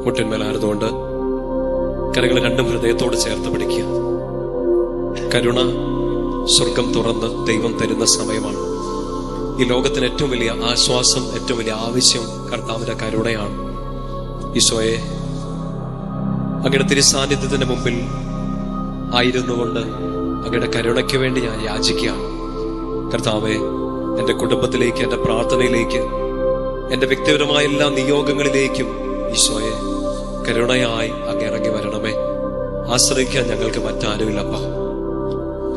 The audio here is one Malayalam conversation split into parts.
മുട്ടിന്മേലായിരുന്നുകൊണ്ട് കരങ്ങൾ രണ്ടും ഹൃദയത്തോട് ചേർത്ത് പിടിക്കുക. കരുണ സ്വർഗം തുറന്ന് ദൈവം തരുന്ന സമയമാണ്. ഈ ലോകത്തിന് ഏറ്റവും വലിയ ആശ്വാസം, ഏറ്റവും വലിയ ആവശ്യം കർത്താവിന്റെ കരുണയാണ്. ഈശോയെ, അങ്ങയുടെ തിരുസാന്നിധ്യത്തിന്റെ മുമ്പിൽ ആയിരുന്നുകൊണ്ട് അങ്ങയുടെ കരുണയ്ക്ക് വേണ്ടി ഞാൻ യാചിക്കുകയാണ്. കർത്താവെ, എന്റെ കുടുംബത്തിലേക്ക്, എന്റെ പ്രാർത്ഥനയിലേക്ക്, എന്റെ വ്യക്തിപരമായ എല്ലാ നിയോഗങ്ങളിലേക്കും ഈശോയെ കരുണയായി അങ്ങ് ഇറങ്ങി വരണമേ. ആശ്രയിക്കാൻ ഞങ്ങൾക്ക് മറ്റാരുമില്ലപ്പ.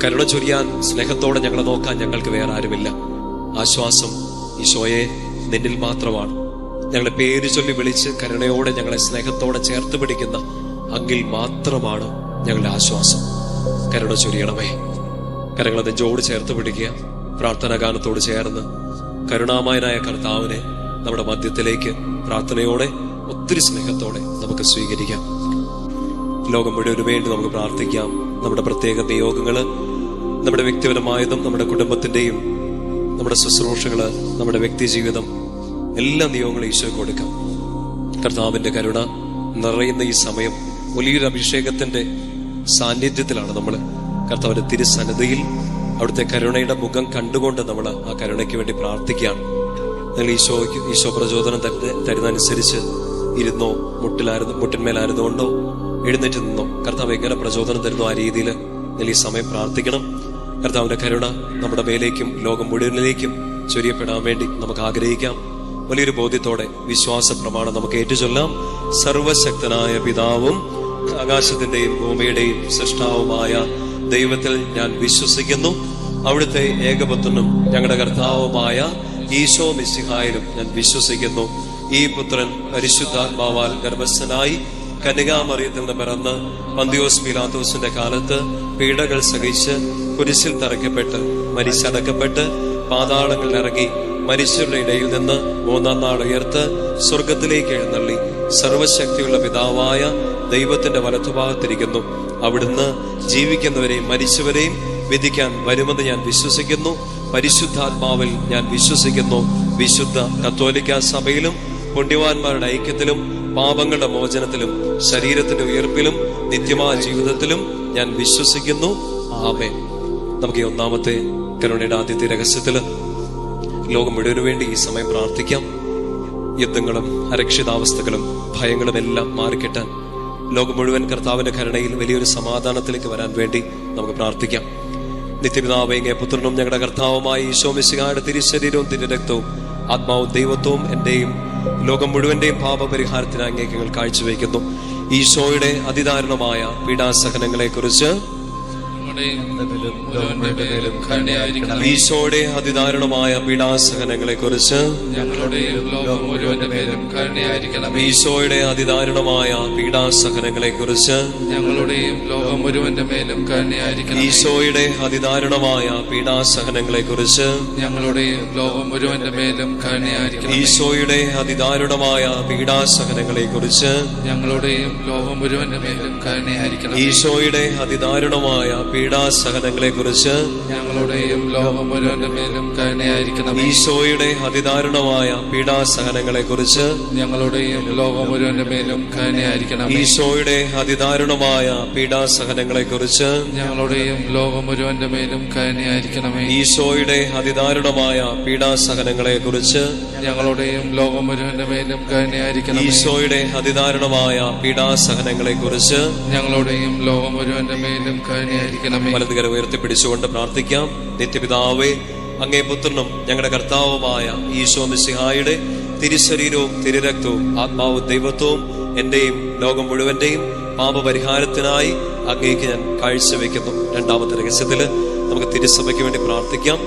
കരുണ ചൊരിയാൻ, സ്നേഹത്തോടെ ഞങ്ങളെ നോക്കാൻ ഞങ്ങൾക്ക് വേറെ ആരുമില്ല. ആശ്വാസം ഈശോയെ നിന്നിൽ മാത്രമാണ്. ഞങ്ങളെ പേര് ചൊല്ലി വിളിച്ച് കരുണയോടെ ഞങ്ങളെ സ്നേഹത്തോടെ ചേർത്ത് പിടിക്കുന്ന അങ്ങിൽ മാത്രമാണ് ഞങ്ങളുടെ ആശ്വാസം. കരുണ ചൊരിയണമേ. കരങ്ങളെ നെഞ്ചോട് ചേർത്ത് പിടിക്കുക. പ്രാർത്ഥനാ ഗാനത്തോട് ചേർന്ന് കരുണാമയനായ കർത്താവിനെ നമ്മുടെ മധ്യത്തിലേക്ക് പ്രാർത്ഥനയോടെ, ഒത്തിരി സ്നേഹത്തോടെ നമുക്ക് സ്വീകരിക്കാം. ലോകം മുഴുവന് വേണ്ടി നമുക്ക് പ്രാർത്ഥിക്കാം. നമ്മുടെ പ്രത്യേക നിയോഗങ്ങള്, നമ്മുടെ വ്യക്തിപരമായതും നമ്മുടെ കുടുംബത്തിന്റെയും, നമ്മുടെ ശുശ്രൂഷകള്, നമ്മുടെ വ്യക്തി ജീവിതം, എല്ലാ നിയോഗങ്ങളും ഈശോയ്ക്ക് കൊടുക്കാം. കർത്താവിന്റെ കരുണ നിറയുന്ന ഈ സമയം വലിയൊരു അഭിഷേകത്തിന്റെ സാന്നിധ്യത്തിലാണ് നമ്മൾ. കർത്താവിന്റെ തിരുസന്നിധിയിൽ അവിടുത്തെ കരുണയുടെ മുഖം കണ്ടുകൊണ്ട് നമ്മൾ ആ കരുണയ്ക്ക് വേണ്ടി പ്രാർത്ഥിക്കുകയാണ്. നിങ്ങൾ ഈശോ പ്രചോദനം തരുന്നതനുസരിച്ച് ഇരുന്നോ, മുട്ടിന്മേലായിരുന്നുകൊണ്ടോ എഴുന്നേറ്റ് നിന്നോ, കർത്താവ് എങ്ങനെ പ്രചോദനം തരുന്നോ ആ രീതിയിൽ നിങ്ങൾ ഈ സമയം പ്രാർത്ഥിക്കണം. കർത്താവിന്റെ കരുണ നമ്മുടെ മേലേക്കും ലോകം മുഴുവനിലേക്കും ചൊരിയപ്പെടാൻ വേണ്ടി നമുക്ക് ആഗ്രഹിക്കാം. വലിയൊരു ബോധ്യത്തോടെ വിശ്വാസ പ്രമാണം നമുക്ക് ഏറ്റുചൊല്ലാം. സർവശക്തനായ പിതാവും ആകാശത്തിന്റെയും ഭൂമിയുടെയും സൃഷ്ടാവുമായ ദൈവത്തിൽ ഞാൻ വിശ്വസിക്കുന്നു. അവിടുത്തെ ഏകപുത്രനും ഞങ്ങളുടെ കർത്താവുമായ ഈശോ മിശിഹായിലും ഞാൻ വിശ്വസിക്കുന്നു. ഈ പുത്രൻ പരിശുദ്ധാത്മാവാൽ ഗർഭസ്ഥനായി കന്യകാമറിയത്തിൽ നിന്ന് പിറന്ന് പന്തിയോസ് പീലാത്തോസിന്റെ കാലത്ത് പീഡകൾ സഹിച്ച് കുരിശിൽ തറയ്ക്കപ്പെട്ട് മരിച്ചടക്കപ്പെട്ട് പാതാളങ്ങളിൽ ഇറങ്ങി മരിച്ചവരുടെ ഇടയിൽ നിന്ന് മൂന്നാം നാൾ ഉയർത്ത് സ്വർഗത്തിലേക്ക് എഴുന്നള്ളി സർവശക്തിയുള്ള പിതാവായ ദൈവത്തിന്റെ വലത്തുഭാഗത്തിരിക്കുന്നു. അവിടുന്ന് ജീവിക്കുന്നവരെയും മരിച്ചവരെയും വിധിക്കാൻ വരുമെന്ന് ഞാൻ വിശ്വസിക്കുന്നു. പരിശുദ്ധാത്മാവിൽ ഞാൻ വിശ്വസിക്കുന്നു. വിശുദ്ധ കത്തോലിക്ക സഭയിലും പുണ്യവാന്മാരുടെ ഐക്യത്തിലും പാപങ്ങളുടെ മോചനത്തിലും ശരീരത്തിന്റെ ഉയർപ്പിലും നിത്യമായ ജീവിതത്തിലും ഞാൻ വിശ്വസിക്കുന്നു. ആമേൻ. നമുക്ക് ഈ ഒന്നാമത്തെ കരുണയുടെ ആദ്യത്തെ രഹസ്യത്തില് ലോകം മുഴുവനു വേണ്ടി ഈ സമയം പ്രാർത്ഥിക്കാം. യുദ്ധങ്ങളും അരക്ഷിതാവസ്ഥകളും ഭയങ്ങളും എല്ലാം മാറിക്കിട്ടാൻ ലോകം മുഴുവൻ കർത്താവിന്റെ കരുണയിൽ വലിയൊരു സമാധാനത്തിലേക്ക് വരാൻ വേണ്ടി നമുക്ക് പ്രാർത്ഥിക്കാം. നിത്യപിതാവേ, അങ്ങേ പുത്രനും ഞങ്ങളുടെ കർത്താവുമായ ഈശോ മിശിഹായുടെ തിരുശരീരവും തിരുരക്തവും ആത്മാവും ദൈവത്വവും എന്റെയും ലോകം മുഴുവന്റെയും പാപപരിഹാരത്തിന് അങ്ങേക്ക് ഞങ്ങൾ കാഴ്ചവെക്കുന്നു. ഈശോയുടെ അതിദാരുണമായ പീഡാസഹനങ്ങളെ കുറിച്ച്, ഈശോയുടെ അതിദാരുണമായ പീഡാസഹനങ്ങളെ കുറിച്ച്, ഈശോയുടെ അതിദാരുണമായ പീഡാസഹനങ്ങളെ കുറിച്ച്, ഈശോയുടെ അതിദാരുണമായ പീഡാസഹനങ്ങളെ കുറിച്ച്, ഈശോയുടെ അതിദാരുണമായ പീഡാസഹനങ്ങളെ കുറിച്ച്, ഈശോയുടെ അതിദാരുണമായ പീഡാസഹനങ്ങളെ കുറിച്ച്, ഈശോയുടെ അതിദാരുണമായ പീഡാസഹനങ്ങളെ കുറിച്ച്, ഈശോയുടെ അതിദാരുണമായ പീഡാസഹനങ്ങളെ കുറിച്ച്, ഈശോയുടെ അതിദാരുണമായ പീഡാസഹനങ്ങളെ കുറിച്ച്, ഈശോയുടെ അതിദാരുണമായ പീഡാസഹനങ്ങളെ കുറിച്ച് വലതുകര ഉയർത്തിപ്പിടിച്ചുകൊണ്ട് പ്രാർത്ഥിക്കാം. നിത്യപിതാവേ, അങ്ങേ പുത്രനും ഞങ്ങളുടെ കർത്താവുമായ ഈശോ മിശിഹായുടെ തിരുശരീരവും തിരുരക്തവും ആത്മാവും ദൈവത്വവും എന്റെയും ലോകം മുഴുവന്റെയും പാപപരിഹാരത്തിനായി അങ്ങേക്ക് ഞാൻ കാഴ്ചവെക്കുന്നു. രണ്ടാമത്തെ രഹസ്യത്തില് നമുക്ക് തിരുസഭയ്ക്ക് വേണ്ടി പ്രാർത്ഥിക്കാം.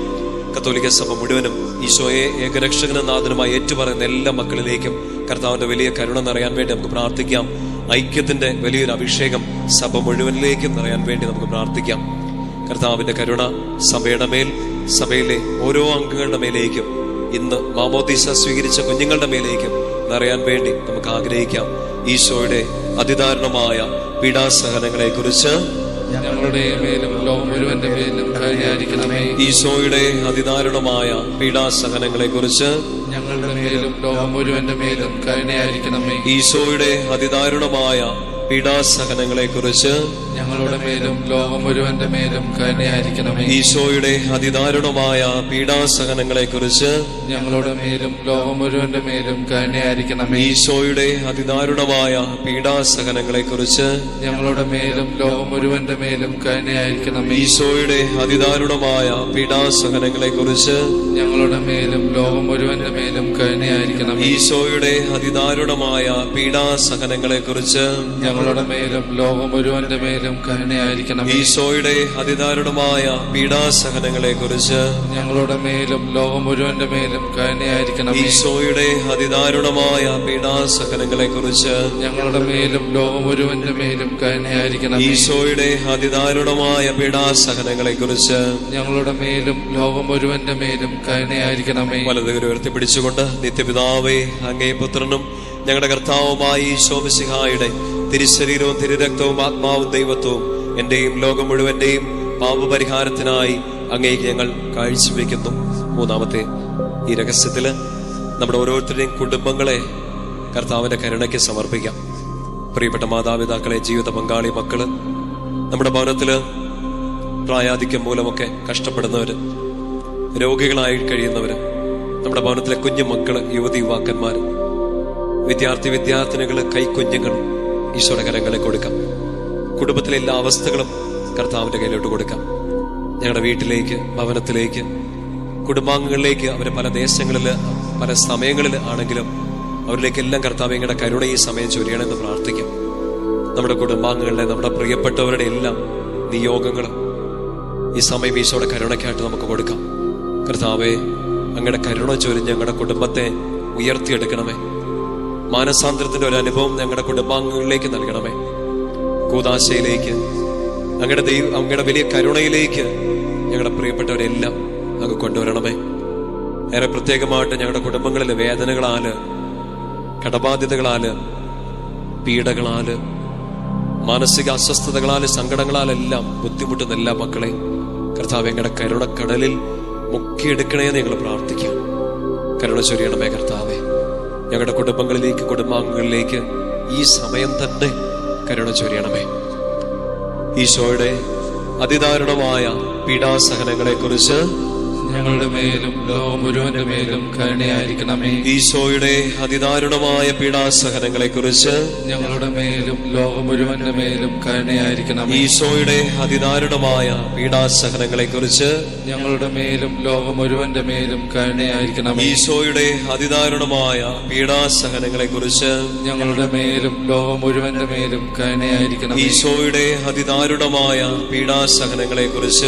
കത്തോലിക്ക സഭ മുഴുവനും ഈശോയെ ഏകരക്ഷകനും നാഥനുമായി ഏറ്റുപറയുന്ന എല്ലാ മക്കളിലേക്കും കർത്താവിന്റെ വലിയ കരുണ നിറയാൻ വേണ്ടി നമുക്ക് പ്രാർത്ഥിക്കാം. ഐക്യത്തിന്റെ വലിയൊരു അഭിഷേകം സഭ മുഴുവനിലേക്കും നിറയാൻ വേണ്ടി നമുക്ക് പ്രാർത്ഥിക്കാം. കർത്താവിന്റെ കരുണ സഭയുടെ മേൽ, സഭയിലെ ഓരോ അംഗങ്ങളുടെ മേലേക്കും, ഇന്ന് മാമോദീസ സ്വീകരിച്ച കുഞ്ഞുങ്ങളുടെ മേലേക്കും നിറയാൻ വേണ്ടി നമുക്ക് ആഗ്രഹിക്കാം. ഈശോയുടെ അതിദാരുണമായ പീഡാസഹനങ്ങളെ കുറിച്ച്, ഈശോയുടെ അതിദാരുണമായ പീഡാസഹനങ്ങളെ കുറിച്ച്, ഞങ്ങളുടെ മേലും ലോകം മുഴുവന്റെ മേലും കരുണയായിരിക്കണമേ. ഈശോയുടെ അതിദാരുണമായ പീഡാസഹനങ്ങളെ കുറിച്ച് ഞങ്ങളുടെ മേലും ലോകം മുഴുവന്റെ മേലും കരുണയായിരിക്കണമേ. ഈശോയുടെ അതിദാരുണമായ പീഡാസഹനങ്ങളെ കുറിച്ച് ഞങ്ങളുടെ മേലും ലോകം മുഴുവന്റെ മേലും കരുണയായിരിക്കണമേ. ഈശോയുടെ അതിദാരുണമായ പീഡാസഹനങ്ങളെ കുറിച്ച് ഞങ്ങളുടെ മേലും ലോകം മുഴുവന്റെ മേലും കരുണയായിരിക്കണമേ. ഈശോയുടെ അതിദാരുണമായ പീഡാസഹനങ്ങളെ കുറിച്ച് ഞങ്ങളുടെ മേലും ലോകം മുഴുവന്റെ മേലും കരുണയായിരിക്കണമേ. ഈശോയുടെ അതിദാരുണമായ പീഡാസഹനങ്ങളെ കുറിച്ച് ഞങ്ങളുടെ മേലും ലോകം മുഴുവന്റെ മേലും കരുണയായിരിക്കണമേ. ഈശോയുടെ അതിദാരുണമായ പീഡാസഹനങ്ങളെ കുറിച്ച് ഞങ്ങളുടെ മേലും ലോകം മുഴുവന്റെ മേലും കരുണയായിരിക്കണമേ. ഈശോയുടെ അതിദാരുണമായ പീഡാസഹനങ്ങളെ കുറിച്ച് ഞങ്ങളുടെ മേലും ലോകം മുഴുവന്റെ മേലും കരുണയായിരിക്കണമേ. ഈശോയുടെ അതിദാരുണമായ പീഡാസഹനങ്ങളെ കുറിച്ച് ഞങ്ങളുടെ മേലും ലോകം മുഴുവന്റെ മേലും കരുണയായിരിക്കണമേ. വലതുകരം ഉയർത്തിപ്പിടിച്ചുകൊണ്ട് നിത്യപിതാവേ, അങ്ങേ പുത്രനും ഞങ്ങളുടെ കർത്താവുമായ ഈശോ മിശിഹായുടെ തിരുശരീരവും തിരുരക്തവും ആത്മാവും ദൈവത്വവും എന്റെയും ലോകം മുഴുവന്റെയും പാപപരിഹാരത്തിനായി അങ്ങേക്ക് ഞങ്ങൾ കാഴ്ചവെക്കുന്നു. മൂന്നാമത്തെ ഈ രഹസ്യത്തില് നമ്മുടെ ഓരോരുത്തരുടെയും കുടുംബങ്ങളെ കർത്താവിന്റെ കരുണയ്ക്ക് സമർപ്പിക്കാം. പ്രിയപ്പെട്ട മാതാപിതാക്കളെ, ജീവിത പങ്കാളി, മക്കള്, നമ്മുടെ ഭവനത്തില് പ്രായാധിക്യം മൂലമൊക്കെ കഷ്ടപ്പെടുന്നവര്, രോഗികളായി കഴിയുന്നവര്, നമ്മുടെ ഭവനത്തിലെ കുഞ്ഞു മക്കള്, യുവതി യുവാക്കന്മാര്, വിദ്യാർത്ഥിനികള്, കൈക്കുഞ്ഞുങ്ങൾ ഈശോയുടെ കരങ്ങളിൽ കൊടുക്കാം. കുടുംബത്തിലെ എല്ലാ അവസ്ഥകളും കർത്താവിന്റെ കയ്യിലോട്ട് കൊടുക്കാം. ഞങ്ങളുടെ വീട്ടിലേക്ക്, ഭവനത്തിലേക്ക്, കുടുംബാംഗങ്ങളിലേക്ക്, അവര് പല ദേശങ്ങളില്, പല സമയങ്ങളിൽ ആണെങ്കിലും അവരിലേക്കെല്ലാം കർത്താവ് ഞങ്ങളുടെ കരുണ ഈ സമയം ചൊരിയണമെന്ന് പ്രാർത്ഥിക്കാം. നമ്മുടെ കുടുംബാംഗങ്ങളുടെ, നമ്മുടെ പ്രിയപ്പെട്ടവരുടെ എല്ലാം നിയോഗങ്ങളും ഈ സമയം ഈശോയുടെ കരുണയ്ക്കായിട്ട് നമുക്ക് കൊടുക്കാം. കർത്താവെ, അങ്ങയുടെ കരുണ ചൊരിഞ്ഞ് ഞങ്ങളുടെ കുടുംബത്തെ ഉയർത്തിയെടുക്കണമേ. മാനസാന്തരത്തിന്റെ ഒരു അനുഭവം ഞങ്ങളുടെ കുടുംബാംഗങ്ങളിലേക്ക് നൽകണമേ. കൂദാശയിലേക്ക്, അങ്ങയുടെ വലിയ കരുണയിലേക്ക് ഞങ്ങളുടെ പ്രിയപ്പെട്ടവരെല്ലാം അങ്ങ് കൊണ്ടുവരണമേ. ഏറെ പ്രത്യേകമായിട്ട് ഞങ്ങളുടെ കുടുംബങ്ങളിലെ വേദനകളാല്, കടബാധ്യതകളാല്, പീഡകളാല്, മാനസിക അസ്വസ്ഥതകളാല്, സങ്കടങ്ങളാലെല്ലാം ബുദ്ധിമുട്ടുന്ന എല്ലാ മക്കളെ കർത്താവ് ഞങ്ങളുടെ കരുണക്കടലിൽ മുക്കിയെടുക്കണേന്ന് ഞങ്ങൾ പ്രാർത്ഥിക്കാം. കരുണ ചൊരിയണമേ കർത്താവെ. ഞങ്ങളുടെ കുടുംബങ്ങളിലേക്ക്, കുടുംബാംഗങ്ങളിലേക്ക് ഈ സമയം തന്നെ കരുണ ചൊരിയണമേ. ഈശോയുടെ അതിദാരുണമായ പീഡാസഹനങ്ങളെ കുറിച്ച് ഞങ്ങളുടെ മേലും ലോകം മുഴുവന്റെ മേലും കരുണയായിരിക്കണമേ. ഈശോയുടെ അതിദാരുണമായ പീഡാസഹനങ്ങളെ കുറിച്ച് ഞങ്ങളുടെ മേലും ലോകം മുഴുവന്റെ മേലും കരുണയായിരിക്കണമേ. ഈശോയുടെ അതിദാരുണമായ പീഡാസഹനങ്ങളെ കുറിച്ച് ഞങ്ങളുടെ മേലും ലോകം മുഴുവന്റെ മേലും കരുണയായിരിക്കണമേ. ഈശോയുടെ അതിദാരുണമായ പീഡാസഹനങ്ങളെ കുറിച്ച് ഞങ്ങളുടെ മേലും ലോകം മുഴുവന്റെ മേലും കരുണയായിരിക്കണമേ. ഈശോയുടെ അതിദാരുണമായ പീഡാസഹനങ്ങളെ കുറിച്ച്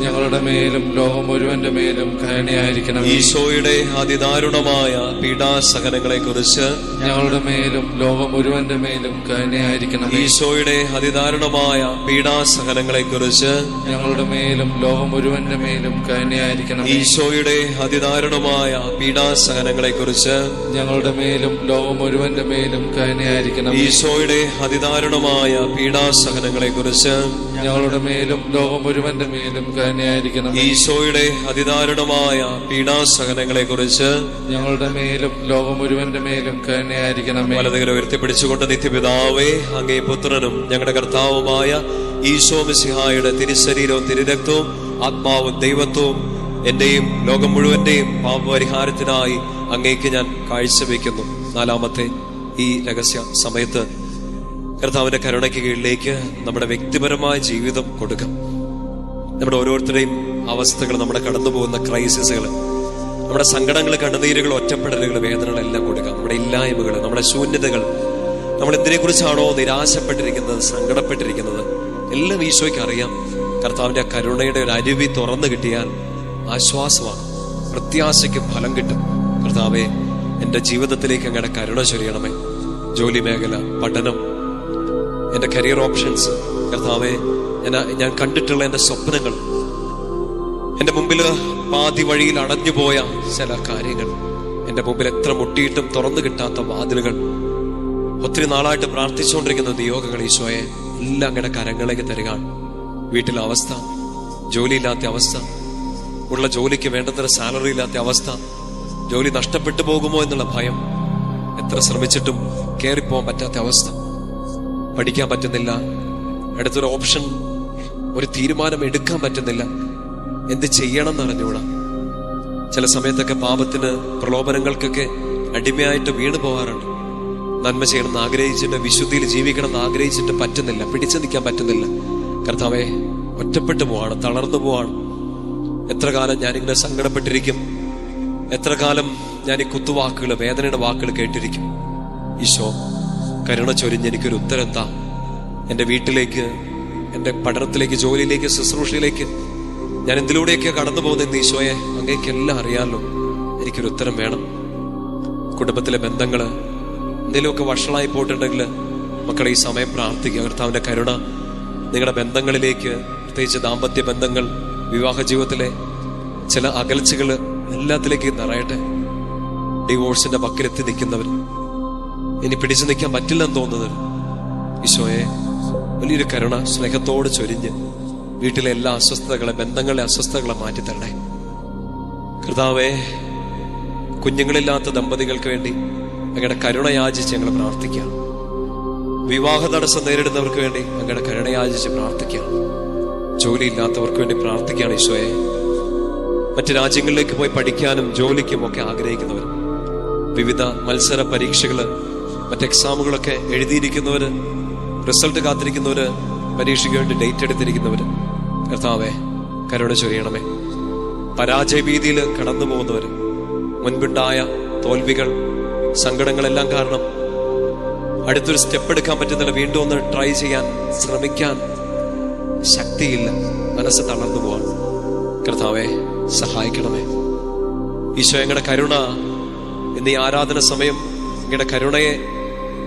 ഞങ്ങളുടെ മേലും ലോകം മുഴുവന്റെ മേലും കരുണയായിരിക്കണം. ഈശോയുടെ അതിദാരുണമായ പീഡാസഹനങ്ങളെ കുറിച്ച് ഞങ്ങളുടെ മേലും ലോകം മുഴുവന്റെ മേലും കരുണയായിരിക്കണം. ഈശോയുടെ അതിദാരുണമായ പീഡാസഹനങ്ങളെ കുറിച്ച് ഞങ്ങളുടെ മേലും ലോകം മുഴുവന്റെ മേലും കരുണയായിരിക്കണം. ഈശോയുടെ അതിദാരുണമായ പീഡാസഹനങ്ങളെ കുറിച്ച് ഞങ്ങളുടെ മേലും ലോകം മുഴുവന്റെ മേലും കരുണയായിരിക്കണം. ഈശോയുടെ അതിദാരുണമായ പീഡാസഹനങ്ങളെ കുറിച്ച് ഞങ്ങളുടെ മേലും ലോകം മുഴുവന്റെ മേലും കരുണയായിരിക്കണം. ഈശോയുടെ അതിദാരുണമായ പീഡാസഹനങ്ങളെ കുറിച്ച് ഞങ്ങളുടെ മേലും ലോകം മുഴുവന്റെ മേലും കരുണയായിരിക്കണം. വലതുകരം ഉയർത്തിപ്പിടിച്ചുകൊണ്ട് നിത്യപിതാവേ, അങ്ങേ പുത്രനും ഞങ്ങളുടെ കർത്താവുമായ ഈശോ മിശിഹായുടെ തിരുശരീരവും തിരുരക്തവും ആത്മാവും ദൈവത്വവും എന്റെയും ലോകം മുഴുവന്റെയും പാപപരിഹാരത്തിനായി അങ്ങേക്ക് ഞാൻ കാഴ്ചവെക്കുന്നു. നാലാമത്തെ ഈ രഹസ്യ സമയത്ത് കർത്താവിന്റെ കരുണയ്ക്ക് കീഴിലേക്ക് നമ്മുടെ വ്യക്തിപരമായ ജീവിതം കൊടുക്കാം. നമ്മുടെ ഓരോരുത്തരുടെയും അവസ്ഥകൾ, നമ്മുടെ കടന്നു പോകുന്ന ക്രൈസിസുകൾ, നമ്മുടെ സങ്കടങ്ങൾ, കണ്ണുനീരുകൾ, ഒറ്റപ്പെടലുകൾ, വേദനകളെല്ലാം കൊടുക്കാം. നമ്മുടെ ഇല്ലായ്മകൾ, നമ്മുടെ ശൂന്യതകൾ, നമ്മൾ എന്തിനെ കുറിച്ചാണോ നിരാശപ്പെട്ടിരിക്കുന്നത്, സങ്കടപ്പെട്ടിരിക്കുന്നത്, എല്ലാം ഈശോയ്ക്ക് അറിയാം. കർത്താവിന്റെ കരുണയുടെ ഒരു അരുവി തുറന്നു കിട്ടിയാൽ ആശ്വാസമാണ്, പ്രത്യാശയ്ക്ക് ഫലം കിട്ടും. കർത്താവെ, എന്റെ ജീവിതത്തിലേക്ക് അങ്ങയുടെ കരുണ ചൊരിയണമേ. ജോലി മേഖല, പഠനം, എന്റെ കരിയർ ഓപ്ഷൻസ്, കർത്താവെ, ഞാൻ കണ്ടിട്ടുള്ള എന്റെ സ്വപ്നങ്ങൾ, എന്റെ മുമ്പിൽ പാതി വഴിയിൽ അടഞ്ഞുപോയ ചില കാര്യങ്ങൾ, എന്റെ മുമ്പിൽ എത്ര മുട്ടിയിട്ടും തുറന്നു കിട്ടാത്ത വാതിലുകൾ, ഒത്തിരി നാളായിട്ട് പ്രാർത്ഥിച്ചുകൊണ്ടിരിക്കുന്ന നിയോഗങ്ങൾ, ഈശോയെ എല്ലാം അങ്ങയുടെ കരങ്ങളിലേക്ക് തരികയാണ്. വീട്ടിലെ അവസ്ഥ, ജോലിയില്ലാത്ത അവസ്ഥ, ഉള്ള ജോലിക്ക് വേണ്ടത്ര സാലറി ഇല്ലാത്ത അവസ്ഥ, ജോലി നഷ്ടപ്പെട്ടു പോകുമോ എന്നുള്ള ഭയം, എത്ര ശ്രമിച്ചിട്ടും കയറിപ്പോകാൻ പറ്റാത്ത അവസ്ഥ, പഠിക്കാൻ പറ്റുന്നില്ല, അടുത്തൊരു ഓപ്ഷൻ, ഒരു തീരുമാനം എടുക്കാൻ പറ്റുന്നില്ല, എന്ത് ചെയ്യണം എന്ന് അറിഞ്ഞൂടാ. ചില സമയത്തൊക്കെ പാപത്തിന്, പ്രലോഭനങ്ങൾക്കൊക്കെ അടിമയായിട്ട് വീണു പോകാറുണ്ട്. നന്മ ചെയ്യണമെന്ന് ആഗ്രഹിച്ചിട്ട്, വിശുദ്ധിയിൽ ജീവിക്കണം എന്ന് ആഗ്രഹിച്ചിട്ട് പറ്റുന്നില്ല, പിടിച്ചു നിൽക്കാൻ പറ്റുന്നില്ല. കർത്താവേ, ഒറ്റപ്പെട്ടു പോവാണ്, തളർന്നു പോവാണ്. എത്ര കാലം ഞാനിങ്ങനെ സങ്കടപ്പെട്ടിരിക്കും, എത്ര കാലം ഞാൻ ഈ കുത്തുവാക്കുകൾ, വേദനയുടെ വാക്കുകൾ കേട്ടിരിക്കും. ഈശോ, കരുണ ചൊരിഞ്ഞ് എനിക്കൊരു ഉത്തരം താ. എൻ്റെ വീട്ടിലേക്ക്, എൻ്റെ പഠനത്തിലേക്ക്, ജോലിയിലേക്ക്, ശുശ്രൂഷയിലേക്ക് ഞാൻ എന്തിലൂടെയൊക്കെ കടന്നു പോകുന്ന ഈശോയെ, അങ്ങേക്കെല്ലാം അറിയാമല്ലോ. എനിക്കൊരു ഉത്തരം വേണം. കുടുംബത്തിലെ ബന്ധങ്ങള് എന്തെങ്കിലുമൊക്കെ വഷളായി പോയിട്ടുണ്ടെങ്കിൽ മക്കളെ ഈ സമയം പ്രാർത്ഥിക്കുക. കർത്താവിന്റെ കരുണ നിങ്ങളുടെ ബന്ധങ്ങളിലേക്ക്, പ്രത്യേകിച്ച് ദാമ്പത്യ ബന്ധങ്ങൾ, വിവാഹ ജീവിതത്തിലെ ചില അകൽച്ചകൾ എല്ലാത്തിലേക്ക് നിറയട്ടെ. ഡിവോഴ്സിന്റെ പക്കലെത്തി നിൽക്കുന്നവർ, ഇനി പിടിച്ചു നിൽക്കാൻ പറ്റില്ലെന്ന് തോന്നുന്നവർ, ഈശോയെ വലിയൊരു കരുണ സ്നേഹത്തോട് ചൊരിഞ്ഞ് വീട്ടിലെ എല്ലാ അസ്വസ്ഥതകളെ, ബന്ധങ്ങളിലെ അസ്വസ്ഥതകളെ മാറ്റിത്തരണേ. കർത്താവേ, കുഞ്ഞുങ്ങളില്ലാത്ത ദമ്പതികൾക്ക് വേണ്ടി അങ്ങയുടെ കരുണ യാചിച്ച് ഞങ്ങൾ പ്രാർത്ഥിക്കാം. വിവാഹ തടസ്സം നേരിടുന്നവർക്ക് വേണ്ടി അങ്ങയുടെ കരുണ യാചിച്ച് പ്രാർത്ഥിക്കാം. ജോലിയില്ലാത്തവർക്ക് വേണ്ടി പ്രാർത്ഥിക്കുകയാണ് ഈശോയെ. മറ്റു രാജ്യങ്ങളിലേക്ക് പോയി പഠിക്കാനും ജോലിക്കും ഒക്കെ ആഗ്രഹിക്കുന്നവർ, വിവിധ മത്സര പരീക്ഷകള്, മറ്റ് എക്സാമുകളൊക്കെ എഴുതിയിരിക്കുന്നവര്, റിസൾട്ട് കാത്തിരിക്കുന്നവര്, പരീക്ഷയ്ക്ക് വേണ്ടി ഡേറ്റ് എടുത്തിരിക്കുന്നവര്, കർത്താവേ കരുണ ചൊരിയണമേ. പരാജയഭീതിയിൽ കടന്നു പോകുന്നവര്, മുൻപുണ്ടായ തോൽവികൾ, സങ്കടങ്ങളെല്ലാം കാരണം അടുത്തൊരു സ്റ്റെപ്പ് എടുക്കാൻ പറ്റുന്നില്ല, വീണ്ടും ഒന്ന് ട്രൈ ചെയ്യാൻ ശ്രമിക്കാൻ ശക്തിയില്ല, മനസ്സ് തളർന്നു പോവാൻ. കർത്താവെ സഹായിക്കണമേ. ഈശോ, ഞങ്ങളുടെ കരുണ ഇന്ന് ഈ ആരാധന സമയം, ഞങ്ങളുടെ കരുണയെ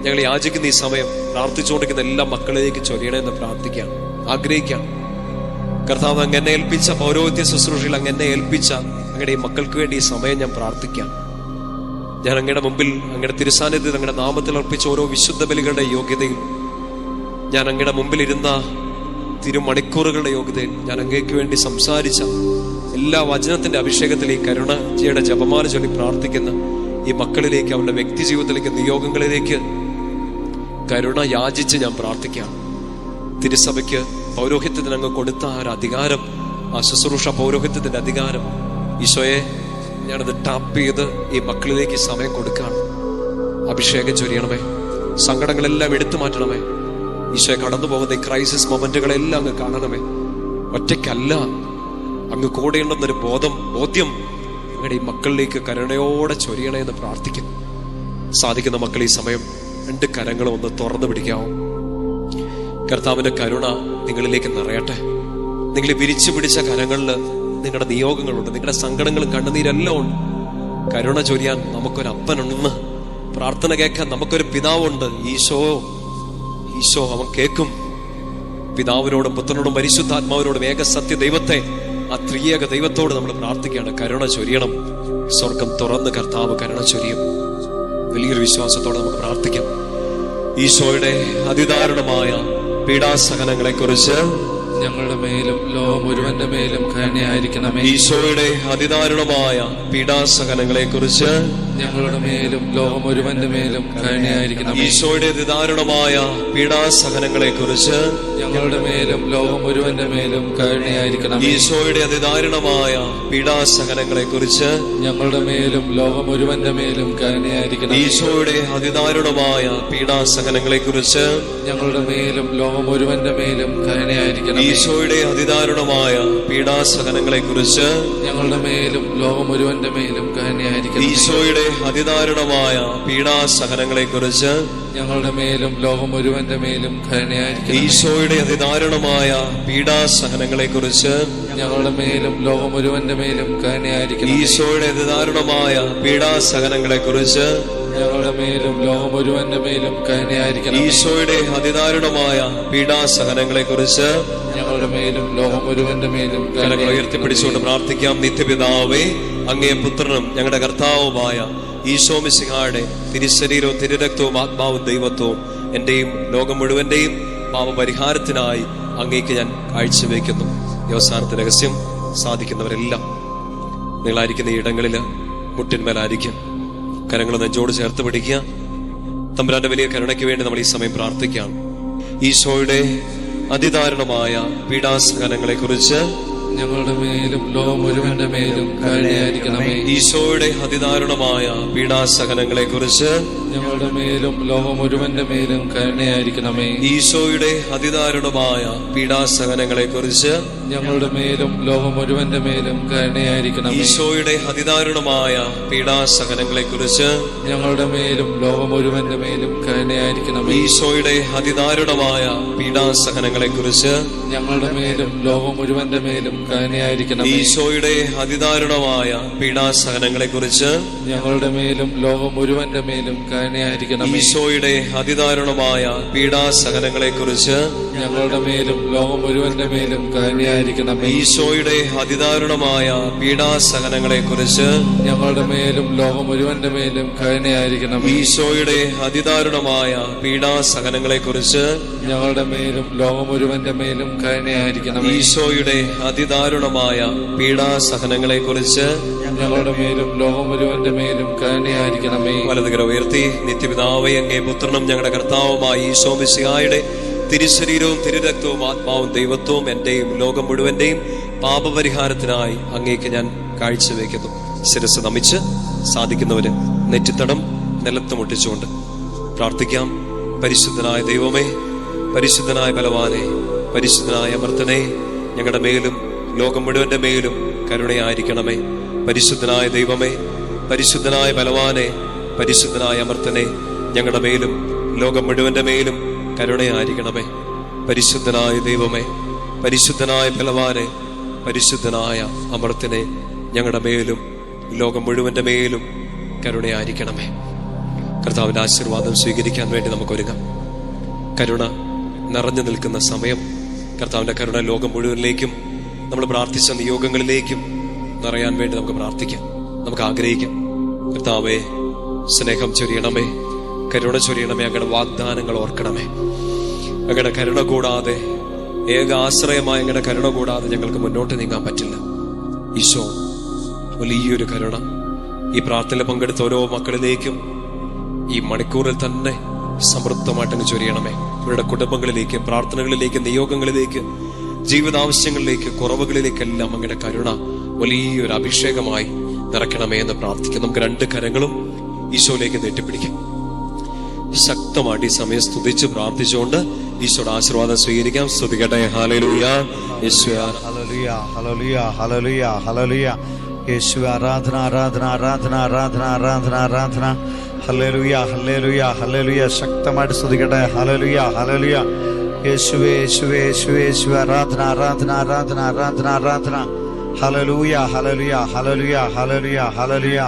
ഞങ്ങൾ യാചിക്കുന്ന ഈ സമയം പ്രാർത്ഥിച്ചുകൊണ്ടിരിക്കുന്ന എല്ലാ മക്കളിലേക്ക് ചൊരിയണമെന്ന് പ്രാർത്ഥിക്കാം, ആഗ്രഹിക്കാം. കർത്താവ്, അങ്ങനെ ഏൽപ്പിച്ച പൗരോഹിത്യ ശുശ്രൂഷയിൽ അങ്ങനെ ഏൽപ്പിച്ച അങ്ങയുടെ ഈ മക്കൾക്ക് വേണ്ടി ഈ സമയം ഞാൻ പ്രാർത്ഥിക്കാം. ഞാൻ അങ്ങയുടെ മുമ്പിൽ, അങ്ങയുടെ തിരുസാന്നിധ്യത്തിൽ, അങ്ങയുടെ നാമത്തിൽ അർപ്പിച്ച ഓരോ വിശുദ്ധ ബലികളുടെ യോഗ്യതയിൽ, ഞാൻ അങ്ങയുടെ മുമ്പിൽ ഇരുന്ന തിരുമണിക്കൂറുകളുടെ യോഗ്യതയിൽ, ഞാൻ അങ്ങേക്ക് വേണ്ടി സംസാരിച്ച എല്ലാ വചനത്തിന്റെ അഭിഷേകത്തിൽ ഈ കരുണയുടെ ജപമാല ചൊല്ലി പ്രാർത്ഥിക്കുന്ന ഈ മക്കളിലേക്ക്, അവരുടെ വ്യക്തി ജീവിതത്തിലേക്ക്, നിയോഗങ്ങളിലേക്ക് കരുണ യാചിച്ച് ഞാൻ പ്രാർത്ഥിക്കാം. തിരുസഭയ്ക്ക് പൗരോഹിത്യത്തിന് അങ്ങ് കൊടുത്ത ആ ഒരു അധികാരം, ആ ശുശ്രൂഷ പൗരോഹിത്യത്തിന്റെ അധികാരം, ഈശോയെ ഞാനത് ടാപ്പ് ചെയ്ത് ഈ മക്കളിലേക്ക് സമയം കൊടുക്കുകയാണ്. അഭിഷേകം ചൊരിയണമേ, സങ്കടങ്ങളെല്ലാം എടുത്തു മാറ്റണമേ. ഈശോയെ, കടന്നു പോകുന്ന ഈ ക്രൈസിസ് മൊമെന്റുകളെല്ലാം അങ്ങ് കാണണമേ. ഒറ്റയ്ക്കല്ല, അങ്ങ് കൂടെയുണ്ടെന്നൊരു ബോധ്യം അങ്ങയുടെ ഈ മക്കളിലേക്ക് കരുണയോടെ ചൊരിയണേ എന്ന് പ്രാർത്ഥിക്കും. സാധിക്കുന്ന മക്കൾ ഈ സമയം രണ്ട് കരങ്ങളും ഒന്ന് തുറന്നു പിടിക്കാവോ. കർത്താവിന്റെ കരുണ നിങ്ങളിലേക്ക് നിറയട്ടെ. നിങ്ങൾ വിരിച്ചു പിടിച്ച കരങ്ങളിൽ നിങ്ങളുടെ നിയോഗങ്ങളുണ്ട്, നിങ്ങളുടെ സങ്കടങ്ങളും കണ്ണുനീരെല്ലാം ഉണ്ട്. കരുണ ചൊരിയാൻ നമുക്കൊരു അപ്പനുണ്ടെന്ന്, പ്രാർത്ഥന കേൾക്കാൻ നമുക്കൊരു പിതാവുണ്ട്. ഈശോ അവൻ കേൾക്കും. പിതാവിനോടും പുത്രനോടും പരിശുദ്ധാത്മാവിനോടും ഏക സത്യ ദൈവത്തെ, ആ ത്രിയേക ദൈവത്തോട് നമ്മൾ പ്രാർത്ഥിക്കുകയാണ്, കരുണ ചൊരിയണം. സ്വർഗം തുറന്ന് കർത്താവ് കരുണ ചൊരിയും. വലിയൊരു വിശ്വാസത്തോടെ നമുക്ക് പ്രാർത്ഥിക്കാം. ഈശോയുടെ അതിദാരുണമായ പീഡാസഹനങ്ങളെ കുറിച്ച് ഞങ്ങളുടെ മേലും ലോകം മുഴുവന്റെ മേലും കരുണയായിരിക്കണമേ. ഈശോയുടെ അതിദാരുണമായ പീഡാസഹനങ്ങളെ കുറിച്ച് ഞങ്ങളുടെ മേലും ലോകം മുഴുവന്റെ മേലും കരുണയായിരിക്കണമേ. ഈശോയുടെ അതിദാരുണമായ പീഡാസഹനങ്ങളെ കുറിച്ച് ഞങ്ങളുടെ മേലും ലോകം മുഴുവന്റെ മേലും കരുണയായിരിക്കണമേ. ഈശോയുടെ അതിദാരുണമായ പീഡാസഹനങ്ങളെ കുറിച്ച് ഞങ്ങളുടെ മേലും ലോകം മുഴുവന്റെ മേലും കരുണയായിരിക്കണമേ. ഈശോയുടെ അതിദാരുണമായ പീഡാസഹനങ്ങളെ കുറിച്ച് ഞങ്ങളുടെ മേലും ലോകം മുഴുവന്റെ മേലും കരുണയായിരിക്കണമേ. ഈശോയുടെ അതിദാരുണമായ പീഡാസഹനങ്ങളെ കുറിച്ച് ഞങ്ങളുടെ മേലും ലോകം മുഴുവന്റെ മേലും കരുണയായിരിക്കണമേ. ഈശോയുടെ അതിദാരുണമായ പീഡാസഹനങ്ങളെ കുറിച്ച് ഞങ്ങളുടെ മേലും ലോകം മുഴുവന്റെ മേലും കരുണയായിരിക്കണമേ. ഈശോയുടെ അതിദാരുണമായ പീഡാസഹനങ്ങളെ കുറിച്ച് ഞങ്ങളുടെ മേലും ലോകം മുഴുവന്റെ മേലും കരുണയായിരിക്കണമേ. ഈശോയുടെ അതിദാരുണമായ പീഡാസഹനങ്ങളെ കുറിച്ച് ഞങ്ങളുടെ മേലും ലോകം മുഴുവന്റെ മേലും കരുണയായിരിക്കണമേ. ഈശോയുടെ അതിദാരുണമായ പീഡാസഹനങ്ങളെ കുറിച്ച് ഞങ്ങളുടെ മേലും ലോകം മുഴുവന്റെ മേലും കരങ്ങൾ ഉയർത്തിപ്പിടിച്ചുകൊണ്ട് പ്രാർത്ഥിക്കാം. നിത്യപിതാവേ, അങ്ങേ പുത്രനും ഞങ്ങളുടെ കർത്താവുമായ ഈശോ മിശിഹായുടെ തിരുശരീരവും തിരുരക്തവും ആത്മാവും ദൈവത്വവും എന്റെയും ലോകം മുഴുവന്റെയും പാപപരിഹാരത്തിനായി അങ്ങേക്ക് ഞാൻ കാഴ്ചവെക്കുന്നു. അവസാനത്തെ രഹസ്യം, സാധിക്കുന്നവരെല്ലാം നിങ്ങളായിരിക്കുന്ന ഇടങ്ങളിൽ മുട്ടിന്മേലായിരിക്കും. കരങ്ങൾ നെഞ്ചോട് ചേർത്ത് പിടിക്കുക. തമ്പുരാന്റെ വലിയ കരുണയ്ക്ക് വേണ്ടി നമ്മൾ ഈ സമയം പ്രാർത്ഥിക്കാം. ഈശോയുടെ അതിദാരുണമായ പീഡാസഹനങ്ങളെ കുറിച്ച് ഞങ്ങളുടെ മേലും ലോകം മുഴുവന്റെ മേലും കരുണയായിരിക്കണമേ. ഈശോയുടെ അതിദാരുണമായ പീഡാസഹനങ്ങളെ കുറിച്ച് ഞങ്ങളുടെ മേലും ലോകം മുഴുവന്റെ മേലും കരുണയായിരിക്കണമേ. ഈശോയുടെ അതിദാരുണമായ പീഡാസഹനങ്ങളെ കുറിച്ച് ഞങ്ങളുടെ മേലും ലോകം മുഴുവന്റെ മേലും കരുണയായിരിക്കണമേ. ഈശോയുടെ അതിദാരുണമായ പീഡാസഹനങ്ങളെ കുറിച്ച് ഞങ്ങളുടെ മേലും ലോകം മുഴുവന്റെ മേലും കരുണയായിരിക്കണമേ. ഈശോയുടെ അതിദാരുണമായ പീഡാസഹനങ്ങളെ കുറിച്ച് ഞങ്ങളുടെ മേലും ലോകം മുഴുവന്റെ മേലും കരുണയായിരിക്കണമേ. ഈശോയുടെ അതിദാരുണമായ പീഡാസഹനങ്ങളെ കുറിച്ച് ഞങ്ങളുടെ മേലും ലോകം മുഴുവന്റെ മേലും കരുണയായിരിക്കണമേ. ഈശോയുടെ അതിദാരുണമായ പീഡാസഹനങ്ങളെ കുറിച്ച് ഞങ്ങളുടെ മേലും ലോകം മുഴുവന്റെ മേലും കരുണയായിരിക്കണമേ. ഈശോയുടെ അതിദാരുണമായ പീഡാസഹനങ്ങളെ കുറിച്ച് ഞങ്ങളുടെ മേലും ലോകം മുഴുവന്റെ മേലും കരുണയായിരിക്കണമേ. ഈശോയുടെ അതിദാരുണമായ പീഡാസഹനങ്ങളെ കുറിച്ച് ഞങ്ങളുടെ മേലും ലോകം മുഴുവന്റെ മേലും കരുണയായിരിക്കണമേ. ഈശോയുടെ അതിദാരുണമായ പീഡാസഹനങ്ങളെ കുറിച്ച് ഞങ്ങളുടെ മേലും ലോകം മുഴുവന്റെ മേലും കരുണയായിരിക്കണമേ. വലതുകര ഉയർത്തി. നിത്യപിതാവേ, അങ്ങേ പുത്രനും ഞങ്ങളുടെ കർത്താവുമായ ഈശോ മിശിഹായുടെ തിരുശരീരവും തിരുരക്തവും ആത്മാവും ദൈവത്വവും എന്റെയും ലോകം മുഴുവന്റെയും പാപപരിഹാരത്തിനായി അങ്ങേക്ക് ഞാൻ കാഴ്ചവെക്കുന്നു. ശിരസ് നമിച്ച് സാധിക്കുന്നവര് നെറ്റിത്തടം നിലത്ത് മുട്ടിച്ചുകൊണ്ട് പ്രാർത്ഥിക്കാം. പരിശുദ്ധനായ ദൈവമേ, പരിശുദ്ധനായ ബലവാനെ, പരിശുദ്ധനായ അമർത്തനെ, ഞങ്ങളുടെ മേലും ലോകം മുഴുവന്റെ മേലും കരുണയായിരിക്കണമേ. പരിശുദ്ധനായ ദൈവമേ, പരിശുദ്ധനായ ബലവാനെ, പരിശുദ്ധനായ അമർത്തനെ, ഞങ്ങളുടെ മേലും ലോകം മുഴുവന്റെ മേലും കരുണയായിരിക്കണമേ. പരിശുദ്ധനായ ദൈവമേ, പരിശുദ്ധനായ ബലവാനെ, പരിശുദ്ധനായ അമർത്തനെ, ഞങ്ങളുടെ മേലും ലോകം മുഴുവന്റെ മേലും കരുണയായിരിക്കണമേ. കർത്താവിന്റെ ആശീർവാദം സ്വീകരിക്കാൻ വേണ്ടി നമുക്കൊരുങ്ങാം. കരുണ നിറഞ്ഞു നിൽക്കുന്ന സമയം. കർത്താവിന്റെ കരുണ ലോകം മുഴുവനിലേക്കും നമ്മൾ പ്രാർത്ഥിച്ച നിയോഗങ്ങളിലേക്കും നിറയാൻ വേണ്ടി നമുക്ക് പ്രാർത്ഥിക്കാം, നമുക്ക് ആഗ്രഹിക്കാം. കർത്താവേ, സ്നേഹം ചൊരിയണമേ, കരുണ ചൊരിയണമേ. അങ്ങയുടെ വാഗ്ദാനങ്ങൾ ഓർക്കണമേ. അങ്ങയുടെ കരുണ കൂടാതെ, ഏക ആശ്രയമായ അങ്ങയുടെ കരുണ കൂടാതെ ഞങ്ങൾക്ക് മുന്നോട്ട് നീങ്ങാൻ പറ്റില്ല. ഈശോ, വലിയൊരു കരുണ ഈ പ്രാർത്ഥനയിൽ പങ്കെടുത്ത ഓരോ മക്കളിലേക്കും ഈ മണിക്കൂറിൽ തന്നെ സമൃദ്ധമായിട്ടങ്ങ് ചൊരിയണമേ. ഇവരുടെ കുടുംബങ്ങളിലേക്ക്, പ്രാർത്ഥനകളിലേക്ക്, നിയോഗങ്ങളിലേക്ക്, ജീവിതാവശ്യങ്ങളിലേക്ക്, കുറവുകളിലേക്കെല്ലാം അങ്ങയുടെ കരുണ വലിയൊരു അഭിഷേകമായി നിറയ്ക്കണമേ എന്ന് പ്രാർത്ഥിക്കാം. നമുക്ക് രണ്ട് കരങ്ങളും ഈശോയിലേക്ക് നീട്ടിപ്പിടിക്കാം. ശക്തമായിട്ട് ഈ സമയം സ്തുതിച്ച് പ്രാർത്ഥിച്ചുകൊണ്ട് ഈശോയുടെ ആശീർവാദം സ്വീകരിക്കാം. സ്തുതിക്കട്ടെ. ഹല്ലേലൂയ. യേശുവേ, ഹല്ലേലൂയ, ഹല്ലേലൂയ, ഹല്ലേലൂയ, ഹല്ലേലൂയ. യേശുവേ, ആരാധന, ആരാധന, ആരാധന, ആരാധന, ആരാധന, ആരാധന. ഹല്ലേലൂയ, ഹല്ലേലൂയ, ഹല്ലേലൂയ. ശക്തമായിട്ട് സ്തുതിക്കട്ടെ. ഹല്ലേലൂയ, ഹല്ലേലൂയ. യേശുവേ, യേശുവേ, യേശുവേ, യേശുവേ. ആരാധന, ആരാധന, ആരാധന, ആരാധന, ആരാധന. ഹല്ലേലൂയ, ഹല്ലേലൂയ, ഹല്ലേലൂയ, ഹല്ലേലൂയ, ഹല്ലേലൂയ.